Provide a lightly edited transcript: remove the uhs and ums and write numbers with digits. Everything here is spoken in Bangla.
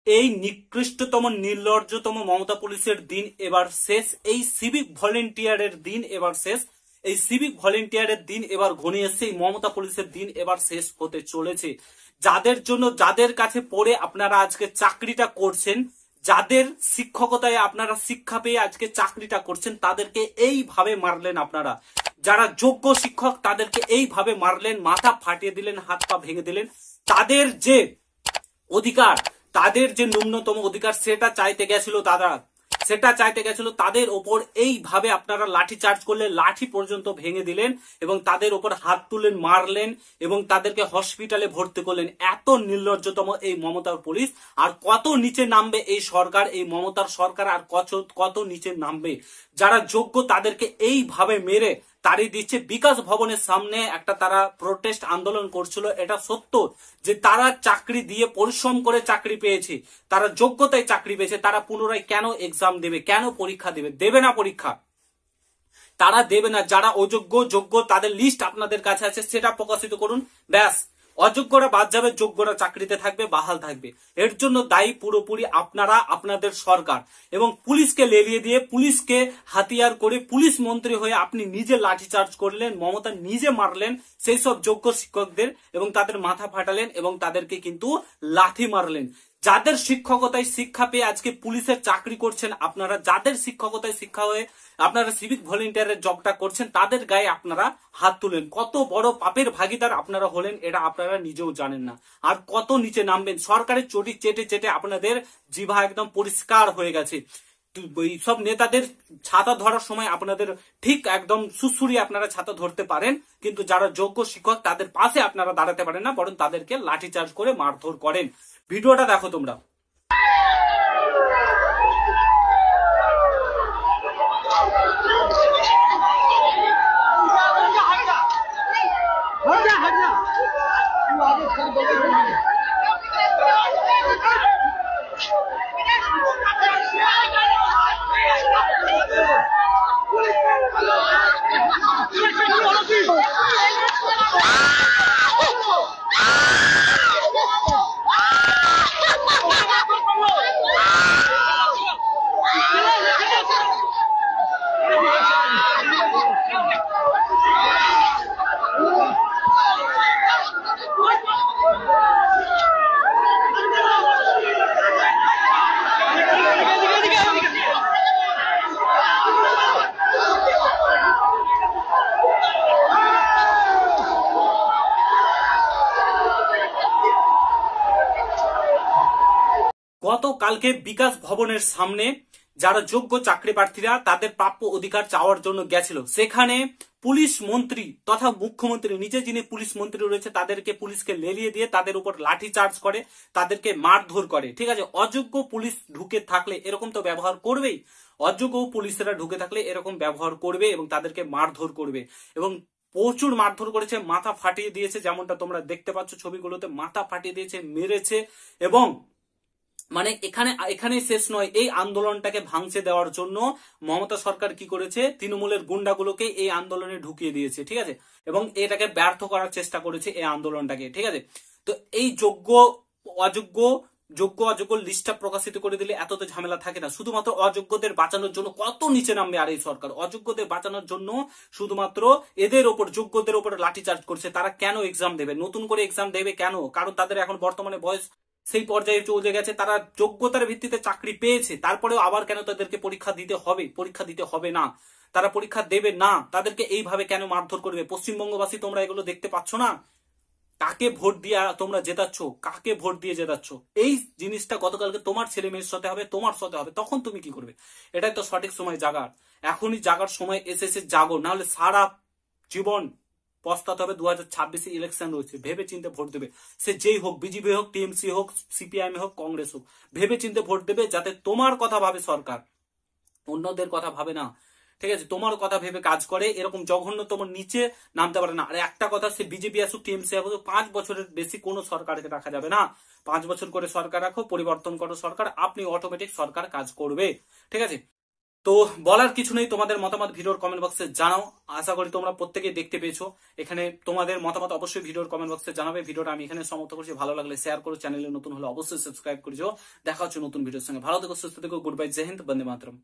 এই নিকৃষ্টতম নির্লজ্জতম মমতা পুলিশের দিন এবার শেষ। এই সিভিক ভলেন্টিয়ারের দিন এবার শেষ। এই সিভিক ভলেন্টিয়ারের দিন এবার ঘনিয়ে এসছে। এই মমতা পুলিশের দিন এবার শেষ হতে চলেছে। যাদের জন্য, যাদের কাছে পড়ে আপনারা আজকে চাকরিটা করছেন, যাদের শিক্ষকতায় আপনারা শিক্ষা পেয়ে আজকে চাকরিটা করছেন, তাদেরকে এইভাবে মারলেন আপনারা। যারা যোগ্য শিক্ষক তাদেরকে এইভাবে মারলেন, মাথা ফাটিয়ে দিলেন, হাত পা ভেঙে দিলেন। তাদের যে অধিকার, তাদের যে ন্যূনতম অধিকার সেটা চাইতে গেছিল তাদের ওপর এইভাবে আপনারা লাঠি চার্জ করলে, লাঠি পর্যন্ত ভেঙে দিলেন এবং তাদের ওপর হাত তুললেন, মারলেন এবং তাদেরকে হসপিটালে ভর্তি করলেন। এত নির্লজ্জতম এই মমতার পুলিশ। আর কত নিচে নামবে এই সরকার, এই মমতার সরকার আর কত নিচে নামবে। যারা যোগ্য তাদেরকে এইভাবে মেরে তাড়িয়ে দিচ্ছে। বিকাশ ভবনের সামনে একটা তারা প্রোটেস্ট আন্দোলন করছিল, এটা সত্য যে তারা চাকরি দিয়ে পরিশ্রম করে চাকরি পেয়েছে, তারা যোগ্যতায় চাকরি পেয়েছে, তারা পুনরায় কেন এক্সাম দেবে, কেন পরীক্ষা দেবে? দেবে না পরীক্ষা, তারা দেবে না। যারা অযোগ্য, যোগ্য তাদের লিস্ট আপনাদের কাছে আছে, সেটা প্রকাশিত করুন, ব্যাস। অযোগ্যরা বাদ যাবে, যোগ্যরা চাকরিতে থাকবে, বাহাল থাকবে। এর জন্য দায়ী পুরোপুরি আপনারা, আপনাদের সরকার। এবং পুলিশকে লেলিয়ে দিয়ে, পুলিশকে হাতিয়ার করে, পুলিশ মন্ত্রী হয়ে আপনি নিজে লাঠিচার্জ করলেন, মমতা নিজে মারলেন সেই সব যোগ্য শিক্ষকদের এবং তাদের মাথা ফাটালেন এবং তাদেরকে কিন্তু লাঠি মারলেন। যাদের শিক্ষকতায় শিক্ষা পেয়ে আজকে পুলিশের চাকরি করছেন আপনারা, যাদের শিক্ষকতায় শিক্ষা হয়ে আপনারা সিভিক ভলেন্টিয়ারের জবটা করছেন, তাদের গায়ে আপনারা হাত তুলেন। কত বড় পাপের ভাগিদার আপনারা হলেন এটা আপনারা নিজেও জানেন না। আর কত নিচে নামবেন। সরকারের চটি চেটে চেটে আপনাদের জিভা একদম পরিষ্কার হয়ে গেছে। সব নেতাদের ছাতা ধরার সময় আপনাদের ঠিক একদম সুসুরি আপনারা ছাতা ধরতে পারেন, কিন্তু যারা যোগ্য শিক্ষক তাদের পাশে আপনারা দাঁড়াতে পারেন না, বরং তাদেরকে লাঠিচার্জ করে মারধর করেন। ভিডিওটা দেখো তোমরা। গতকালকে বিকাশ ভবনের সামনে যারা যোগ্য চাকরি প্রার্থীরা তাদের প্রাপ্য অধিকার চাওয়ার জন্য গেছিল, সেখানে পুলিশ মন্ত্রী তথা মুখ্যমন্ত্রী নিজে, যিনি পুলিশ মন্ত্রী রয়েছে, তাদেরকে পুলিশকে লেলিয়ে দিয়ে তাদের উপর লাঠি চার্জ করে, তাদেরকে মারধর করে। ঠিক আছে, অযোগ্য পুলিশ ঢুকে থাকলে এরকম তো ব্যবহার করবেই। অযোগ্য পুলিশরা ঢুকে থাকলে এরকম ব্যবহার করবে এবং তাদেরকে মারধর করবে। এবং প্রচুর মারধর করেছে, মাথা ফাটিয়ে দিয়েছে, যেমনটা তোমরা দেখতে পাচ্ছ ছবিগুলোতে, মাথা ফাটিয়ে দিয়েছে, মেরেছে। এবং মানে এখানে শেষ নয়, এই আন্দোলনটাকে ভাঙচে দেওয়ার জন্য মমতা সরকার কি করেছে, তৃণমূলের গুন্ডাগুলোকে এই আন্দোলনে ঢুকিয়ে দিয়েছে। ঠিক আছে, এবং এটাকে ব্যর্থ করার চেষ্টা করেছে এই আন্দোলনটাকে। ঠিক আছে, তো এই যোগ্য অযোগ্য লিস্টটা প্রকাশিত করে দিলে এত তো ঝামেলা থাকে না। শুধুমাত্র অযোগ্যদের বাঁচানোর জন্য কত নিচে নামবে আর এই সরকার। অযোগ্যদের বাঁচানোর জন্য শুধুমাত্র এদের ওপর, যোগ্যদের ওপর লাঠিচার্জ করছে। তারা কেন এক্সাম দেবে, নতুন করে এক্সাম দেবে কেন? কারণ তাদের এখন বর্তমানে বয়স সেই পর্যায়ে চলে গেছে, তারা যোগ্যতার ভিত্তিতে চাকরি পেয়েছে, তারপরেও আবার কেন তাদেরকে পরীক্ষা দিতে হবে? পরীক্ষা দিতে হবে না, তারা পরীক্ষা দেবে না। তাদেরকে এইভাবে কেন মারধর করবে? পশ্চিমবঙ্গবাসী তোমরা এগুলো দেখতে পাচ্ছ না? কাকে ভোট দিয়ে তোমরা জেতাচ্ছ, কাকে ভোট দিয়ে জেতাচ্ছ? এই জিনিসটা গতকালকে তোমার ছেলে মেয়ের সাথে হবে, তোমার সাথে হবে, তখন তুমি কি করবে? এটাই তো সঠিক সময় জাগার। এখনই জাগার সময় এসেছে, জাগো, নাহলে সারা জীবন পস্তাতে হবে। 2026 ইলেকশন রয়েছে, ভেবে চিন্তে ভোট দেবে। সে যেই হোক, বিজেপি হোক, টিএমসি হোক, সিপিআইএম হোক, কংগ্রেস হোক, ভেবে চিন্তে ভোট দেবে, যাতে তোমার কথা ভাবে সরকার, অন্যদের কথা ভাবে না। ঠিক আছে, তোমার কথা ভেবে কাজ করে, এরকম জঘন্য তোমার নিচে নামতে পারে না। আর একটা কথা, সে বিজেপি আসুক, টিএমসি আসুক, 5 বছরের বেশি কোনো সরকারকে রাখা যাবে না। 5 বছর করে সরকার রাখো, পরিবর্তন করো সরকার, আপনি অটোমেটিক সরকার কাজ করবে। ঠিক আছে। তো বলার কিছু নেই, তোমাদের মতামত ভিডিওর কমেন্ট বক্সে জানাও। আশা করি তোমরা প্রত্যেকেই দেখতে পেয়েছো। এখানে তোমাদের মতামত অবশ্যই ভিডিওর কমেন্ট বক্সে জানাবে। ভিডিওটা আমি এখানে সমাপ্ত করছি। ভালো লাগলে শেয়ার করো, চ্যানেলে নতুন হলে অবশ্যই সাবস্ক্রাইব করে যাও। দেখা হচ্ছে নতুন ভিডিওর সঙ্গে। ভালো থেকো, সুস্থ থেকো, গুড বাই, জয় হিন্দ, বন্দে মাতরম।